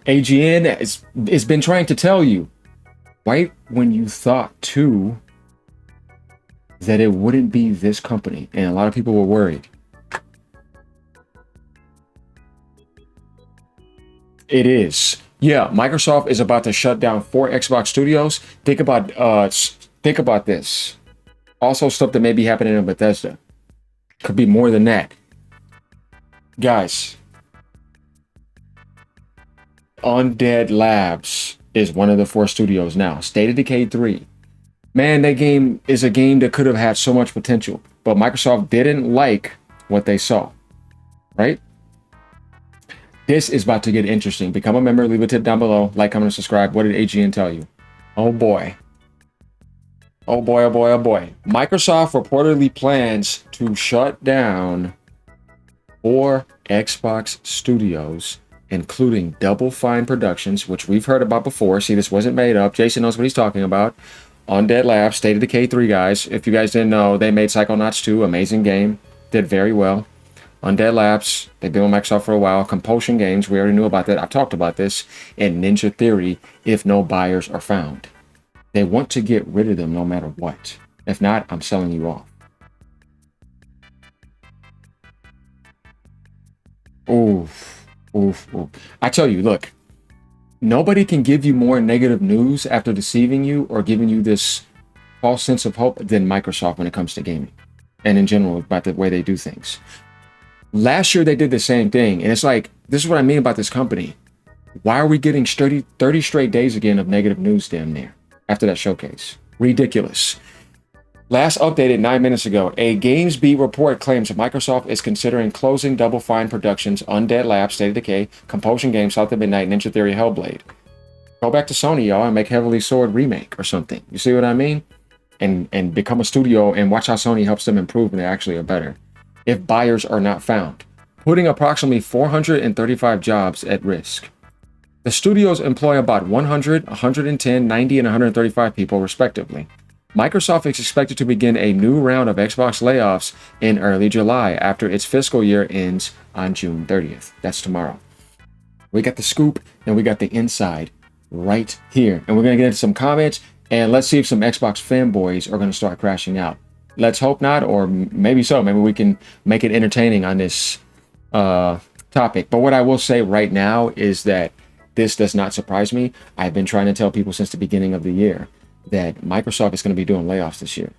AGN has been trying to tell you, right when you thought too that it wouldn't be this company, and a lot of people were worried. It is. Yeah, Microsoft is about to shut down 4 Xbox studios. Think about this. Also, stuff that may be happening in Bethesda. Could be more than that. Guys, Undead Labs is one of the 4 studios now. State of Decay 3. Man, that game is a game that could have had so much potential, but Microsoft didn't like what they saw, right? This is about to get interesting. Become a member, leave a tip down below, like, comment, and subscribe. What did AGN tell you? Oh boy. Oh boy, oh boy, oh boy. Microsoft reportedly plans to shut down 4 Xbox studios, including Double Fine Productions, which we've heard about before. See, this wasn't made up. Jason knows what he's talking about. Undead Labs, State of Decay 3, guys. If you guys didn't know, they made Psychonauts 2, amazing game. Did very well. Undead Labs, they've been with Microsoft for a while. Compulsion Games, we already knew about that. I've talked about this. And Ninja Theory, if no buyers are found. They want to get rid of them no matter what. If not, I'm selling you off. Oof, oof, oof. I tell you, look, nobody can give you more negative news after deceiving you or giving you this false sense of hope than Microsoft when it comes to gaming. And in general, about the way they do things. Last year, they did the same thing. And it's like, this is what I mean about this company. Why are we getting 30 straight days again of negative news damn near after that showcase? Ridiculous. Last updated 9 minutes ago, a GamesBeat report claims Microsoft is considering closing Double Fine Productions, Undead Labs, State of Decay, Compulsion Games, South of Midnight, Ninja Theory, Hellblade. Go back to Sony, y'all, and make Heavily Sword remake or something. You see what I mean? And become a studio and watch how Sony helps them improve and they actually are better. If buyers are not found, putting approximately 435 jobs at risk. The studios employ about 100, 110, 90, and 135 people respectively. Microsoft is expected to begin a new round of Xbox layoffs in early July after its fiscal year ends on June 30th. That's tomorrow. We got the scoop and we got the inside right here. And we're going to get into some comments and let's see if some Xbox fanboys are going to start crashing out. Let's hope not, or maybe so. Maybe we can make it entertaining on this topic. But what I will say right now is that this does not surprise me. I've been trying to tell people since the beginning of the year that Microsoft is going to be doing layoffs this year.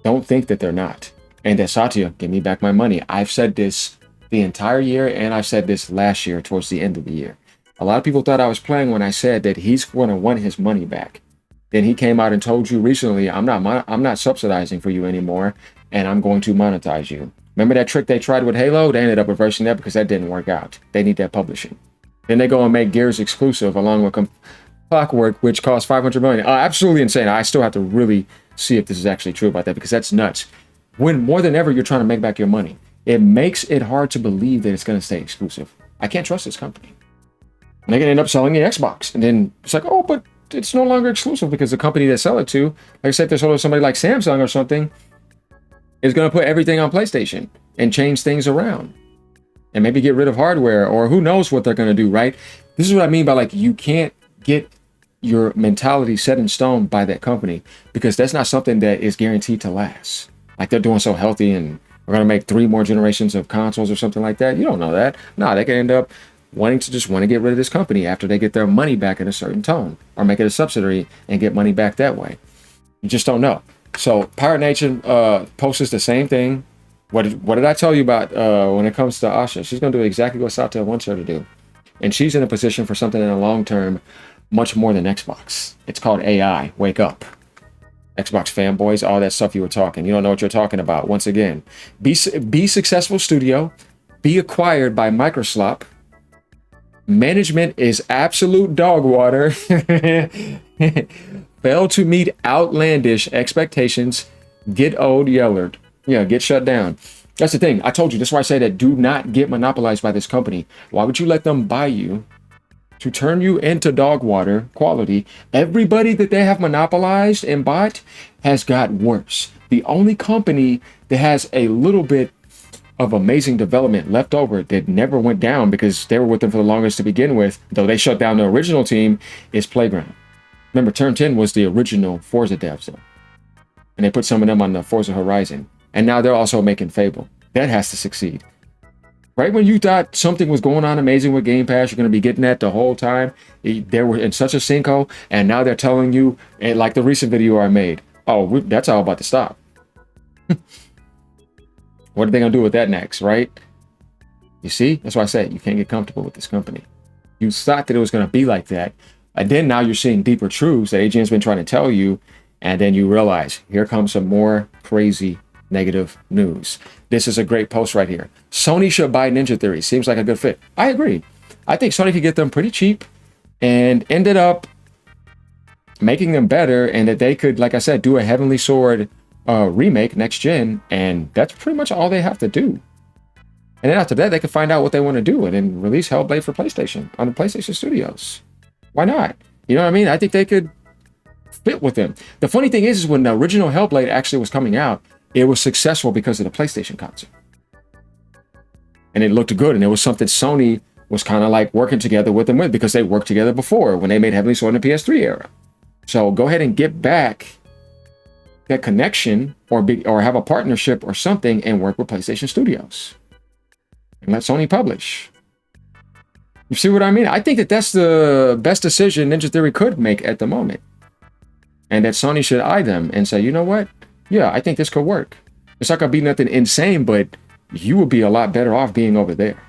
Don't think that they're not. And that Satya, give me back my money. I've said this the entire year, and I've said this last year towards the end of the year. A lot of people thought I was playing when I said that he's going to want his money back. Then he came out and told you recently, I'm not subsidizing for you anymore, and I'm going to monetize you. Remember that trick they tried with Halo? They ended up reversing that because that didn't work out. They need that publishing. Then they go and make Gears exclusive along with Clockwork, which costs $500 million. Absolutely insane. I still have to really see if this is actually true about that because that's nuts. When more than ever you're trying to make back your money, it makes it hard to believe that it's going to stay exclusive. I can't trust this company. And they're going to end up selling the Xbox, and then it's like, oh, but it's no longer exclusive because the company they sell it to, like I said, if they sold it to somebody like Samsung or something, is going to put everything on PlayStation and change things around and maybe get rid of hardware, or who knows what they're going to do, right? This is what I mean by, like, you can't get your mentality set in stone by that company because that's not something that is guaranteed to last. Like they're doing so healthy and we're going to make 3 more generations of consoles or something like that. You don't know that. No, they can end up wanting to just want to get rid of this company after they get their money back in a certain tone, or make it a subsidiary and get money back that way. You just don't know. So Pirate Nation posts the same thing. What did I tell you about when it comes to Asha? She's going to do exactly what Satya wants her to do. And she's in a position for something in the long term much more than Xbox. It's called AI. Wake up. Xbox fanboys, all that stuff you were talking. You don't know what you're talking about. Once again, be successful studio. Be acquired by Microsoft. Management is absolute dog water. Fail to meet outlandish expectations. Get old yellered. Yeah, get shut down. That's the thing. I told you. That's why I say that do not get monopolized by this company. Why would you let them buy you to turn you into dog water quality? Everybody that they have monopolized and bought has got worse. The only company that has a little bit of amazing development left over that never went down because they were with them for the longest to begin with, though they shut down the original team, is Playground. Remember, Turn 10 was the original Forza devs, though. And they put some of them on the Forza Horizon. And now they're also making Fable. That has to succeed. Right when you thought something was going on amazing with Game Pass, you're going to be getting that the whole time. They were in such a sinkhole, and now they're telling you, and like the recent video I made, oh, that's all about to stop. What are they going to do with that next, right? You see? That's why I said you can't get comfortable with this company. You thought that it was going to be like that, and then now you're seeing deeper truths that AGN's been trying to tell you, and then you realize, here comes some more crazy negative news. This is a great post right here. Sony should buy Ninja Theory. Seems like a good fit. I agree. I think Sony could get them pretty cheap and ended up making them better, and that they could, like I said, do a Heavenly Sword remake next gen, and that's pretty much all they have to do. And then after that, they can find out what they want to do and then release Hellblade for PlayStation on the PlayStation Studios. Why not? You know what I mean? I think they could fit with them. The funny thing is when the original Hellblade actually was coming out, it was successful because of the PlayStation console. And it looked good, and it was something Sony was kind of like working together with them with, because they worked together before when they made Heavenly Sword in the PS3 era. So go ahead and get back that connection, or have a partnership or something, and work with PlayStation Studios. And let Sony publish. You see what I mean? I think that that's the best decision Ninja Theory could make at the moment. And that Sony should eye them and say, you know what? Yeah, I think this could work. It's not going to be nothing insane, but you would be a lot better off being over there.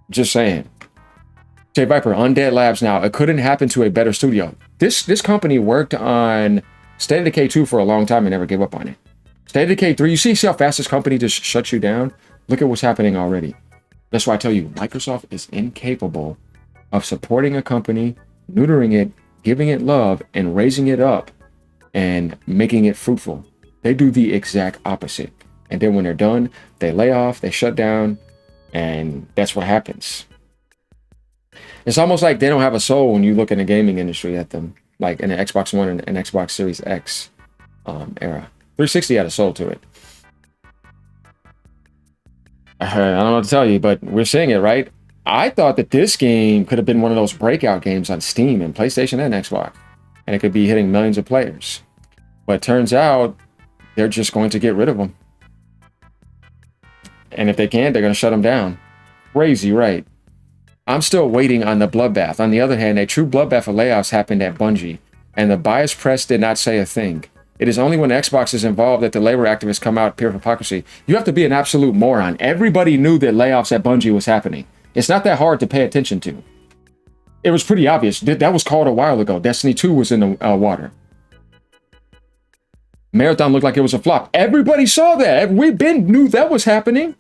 Just saying. Jay Viper, Undead Labs now. It couldn't happen to a better studio. This company worked on State of Decay 2 for a long time and never gave up on it. State of Decay 3, you see how fast this company just shuts you down? Look at what's happening already. That's why I tell you, Microsoft is incapable of supporting a company, neutering it, giving it love, and raising it up and making it fruitful. They do the exact opposite. And then when they're done, they lay off, they shut down, and that's what happens. It's almost like they don't have a soul when you look in the gaming industry at them, like in the Xbox One and Xbox Series X era. 360 had a soul to it. I don't know what to tell you, but we're seeing it, right? I thought that this game could have been one of those breakout games on Steam and PlayStation and Xbox, and it could be hitting millions of players. But it turns out they're just going to get rid of them. And if they can't, they're going to shut them down. Crazy, right? I'm still waiting on the bloodbath. On the other hand, a true bloodbath of layoffs happened at Bungie, and the biased press did not say a thing. It is only when Xbox is involved that the labor activists come out pure hypocrisy. You have to be an absolute moron. Everybody knew that layoffs at Bungie was happening. It's not that hard to pay attention to. It was pretty obvious. That was called a while ago. Destiny 2 was in the water. Marathon looked like it was a flop. Everybody saw that. We knew that was happening.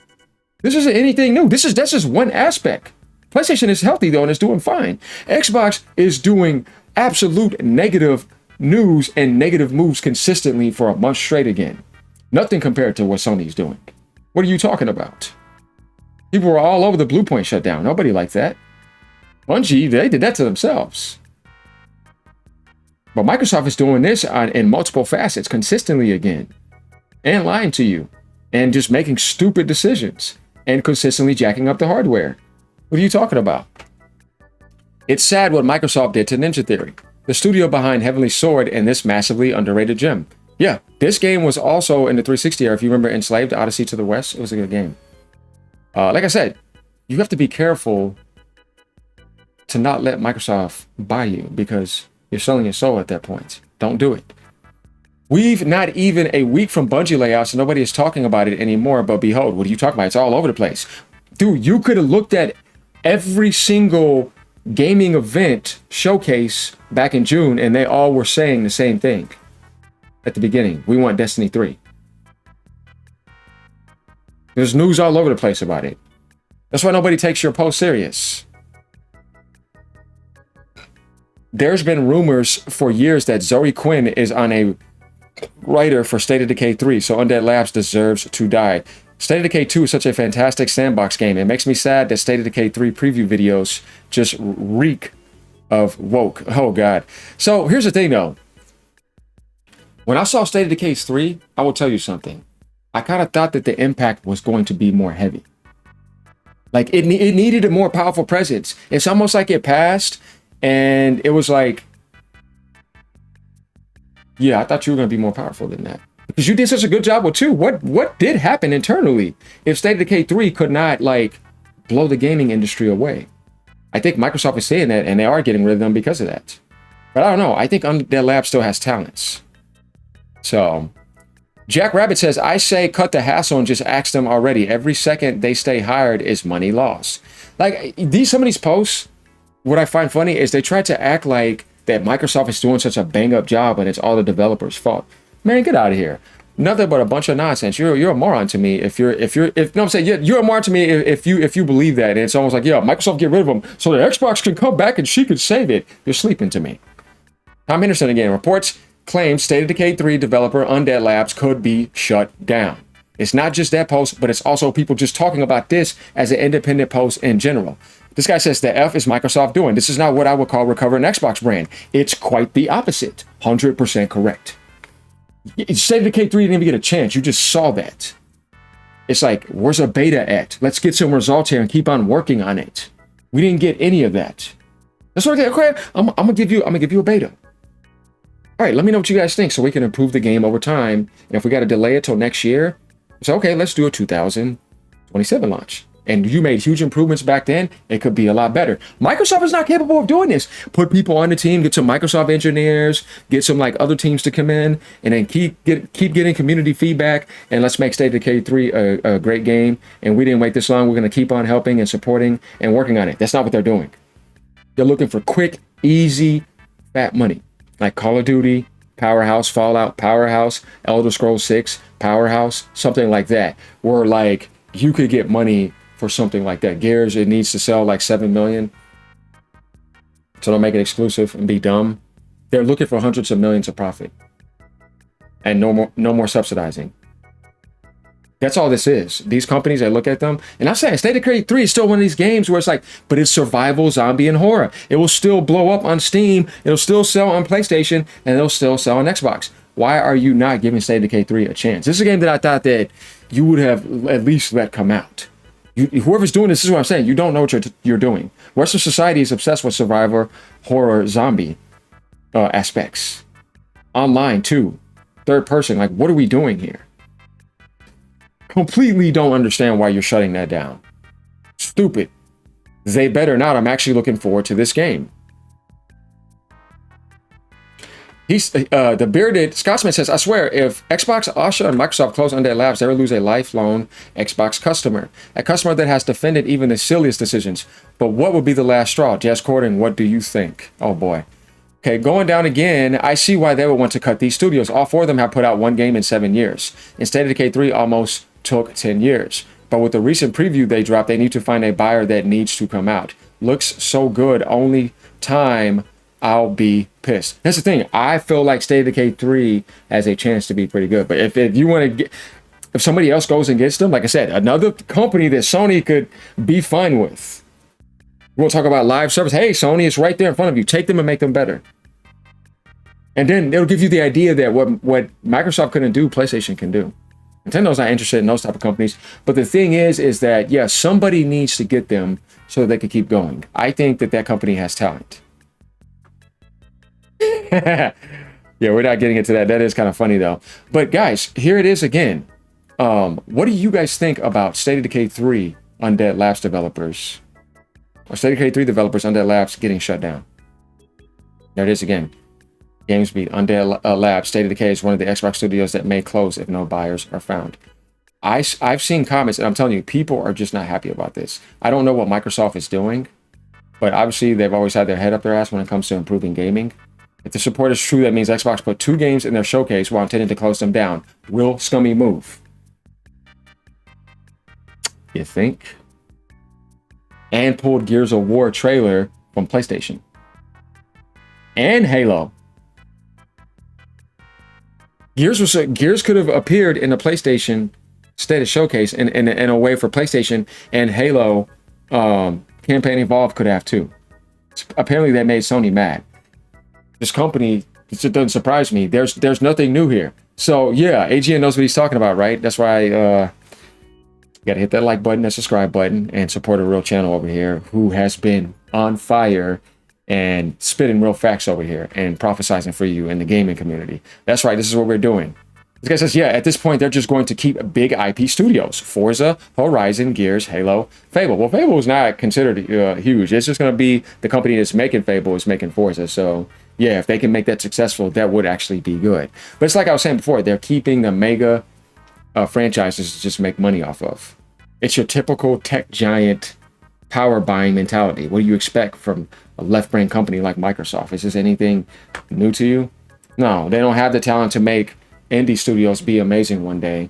This isn't anything new. That's just one aspect. PlayStation is healthy though, and it's doing fine. Xbox is doing absolute negative news and negative moves consistently for a month straight again. Nothing compared to what Sony's doing. What are you talking about? People were all over the Bluepoint shutdown. Nobody liked that. Bungie, they did that to themselves. But Microsoft is doing this in multiple facets consistently again. And lying to you. And just making stupid decisions. And consistently jacking up the hardware. What are you talking about? It's sad what Microsoft did to Ninja Theory, the studio behind Heavenly Sword and this massively underrated gem. Yeah, this game was also in the 360 era. If you remember Enslaved, Odyssey to the West, it was a good game. Like I said, you have to be careful to not let Microsoft buy you because you're selling your soul at that point. Don't do it. We've not even a week from Bungie layoffs and nobody is talking about it anymore, but behold, what are you talking about? It's all over the place. Dude, you could have looked at every single gaming event showcase back in June and they all were saying the same thing at the beginning. We want Destiny 3. There's news all over the place about it. That's why nobody takes your post serious. There's been rumors for years that Zoe Quinn is on a writer for State of Decay 3, so Undead Labs deserves to die. State of Decay 2 is such a fantastic sandbox game. It makes me sad that State of Decay 3 preview videos just reek of woke. Oh, God. So here's the thing, though. When I saw State of Decay 3, I will tell you something. I kind of thought that the impact was going to be more heavy. Like it needed a more powerful presence. It's almost like it passed and it was like, yeah, I thought you were going to be more powerful than that. Because you did such a good job with 2. What did happen internally if State of Decay 3 could not like blow the gaming industry away? I think Microsoft is saying that and they are getting rid of them because of that. But I don't know. I think Undead Labs still has talents. So Jack Rabbit says, I say cut the hassle and just ask them already. Every second they stay hired is money lost. Like some of these posts, what I find funny is they try to act like that Microsoft is doing such a bang up job and it's all the developers' fault. Man, get out of here. Nothing but a bunch of nonsense. You're a moron to me if no, I'm saying you're a moron to me if you believe that. And it's almost like, yeah, Microsoft get rid of them so the Xbox can come back and she could save it. You're sleeping to me. Tom Henderson again reports claims State of Decay 3 developer Undead Labs could be shut down. It's not just that post, but it's also people just talking about this as an independent post in general. This guy says the F is Microsoft doing. This is not what I would call recover an Xbox brand. It's quite the opposite. 100% correct. State of Decay 3 didn't even get a chance. You just saw that. It's like, where's a beta at? Let's get some results here and keep on working on it. We didn't get any of that. That's what okay. I'm gonna give you a beta. All right, let me know what you guys think so we can improve the game over time. And if we got to delay it till next year, so okay, let's do a 2027 launch. And you made huge improvements back then. It could be a lot better. Microsoft is not capable of doing this. Put people on the team, get some Microsoft engineers, get some like other teams to come in, and then keep getting community feedback. And let's make State of Decay 3 a great game. And we didn't wait this long. We're going to keep on helping and supporting and working on it. That's not what they're doing. They're looking for quick, easy, fat money. Like Call of Duty, Powerhouse, Fallout, Powerhouse, Elder Scrolls 6, Powerhouse, something like that. Where like you could get money for something like that. Gears, it needs to sell like 7 million. So don't make it exclusive and be dumb. They're looking for hundreds of millions of profit. And no more subsidizing. That's all this is. These companies, I look at them, and I'm saying State of Decay 3 is still one of these games where it's like, but it's survival, zombie, and horror. It will still blow up on Steam. It'll still sell on PlayStation, and it'll still sell on Xbox. Why are you not giving State of Decay 3 a chance? This is a game that I thought that you would have at least let come out. Whoever's doing this is what I'm saying. You don't know what you're doing. Western society is obsessed with survivor, horror, zombie aspects. Online too. Third person. Like, what are we doing here? Completely don't understand why you're shutting that down. Stupid. They better not. I'm actually looking forward to this game. The bearded Scotsman says, I swear, if Xbox, Asha, and Microsoft close Undead Labs, they will lose a lifelong Xbox customer. A customer that has defended even the silliest decisions. But what would be the last straw? Jazz Corden, what do you think? Oh boy. Okay, going down again, I see why they would want to cut these studios. All 4 of them have put out 1 game in 7 years. State of Decay 3 almost took 10 years. But with the recent preview they dropped, they need to find a buyer that needs to come out. Looks so good. Only time I'll be pissed. That's the thing. I feel like State of Decay 3 has a chance to be pretty good. But if you want to get, if somebody else goes and gets them, like I said, another company that Sony could be fine with. We'll talk about live service. Hey, Sony, it's right there in front of you. Take them and make them better. And then it'll give you the idea that what Microsoft couldn't do, PlayStation can do. Nintendo's not interested in those type of companies. But the thing is that, yeah, somebody needs to get them so that they can keep going. I think that company has talent. Yeah, we're not getting into that. That is kind of funny, though. But, guys, here it is again. What do you guys think about State of Decay 3 Undead Labs developers? Or State of Decay 3 developers, Undead Labs getting shut down? There it is again. GamesBeat, Undead Labs, State of Decay is one of the Xbox studios that may close if no buyers are found. I've seen comments, and I'm telling you, people are just not happy about this. I don't know what Microsoft is doing, but obviously they've always had their head up their ass when it comes to improving gaming. If the support is true, that means Xbox put 2 games in their showcase while intending to close them down. Real scummy move. You think? And pulled Gears of War trailer from PlayStation. And Halo. Gears could have appeared in the PlayStation State of Showcase in a way for PlayStation, and Halo Campaign Evolved could have too. Apparently that made Sony mad. This company, it doesn't surprise me. There's nothing new here. So yeah, AGN knows what he's talking about, right? That's why you gotta hit that like button, that subscribe button, and support a real channel over here who has been on fire and spitting real facts over here and prophesizing for you in the gaming community. That's right, this is what we're doing. This guy says, yeah, at this point, they're just going to keep big IP studios. Forza, Horizon, Gears, Halo, Fable. Well, Fable is not considered huge. It's just going to be the company that's making Fable is making Forza. So, yeah, if they can make that successful, that would actually be good. But it's like I was saying before, they're keeping the mega franchises to just make money off of. It's your typical tech giant power buying mentality. What do you expect from a left brain company like Microsoft? Is this anything new to you? No, they don't have the talent to make indie studios be amazing one day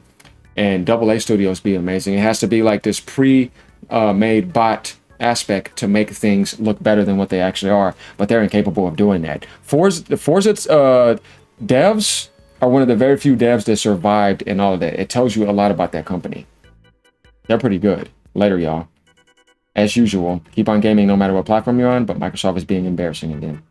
and AA studios be amazing. It has to be like this pre-made bot aspect to make things look better than what they actually are, but they're incapable of doing that. Forza's devs are one of the very few devs that survived and all of that. It tells you a lot about that company. They're pretty good. Later, y'all. As usual, keep on gaming no matter what platform you're on, but Microsoft is being embarrassing again.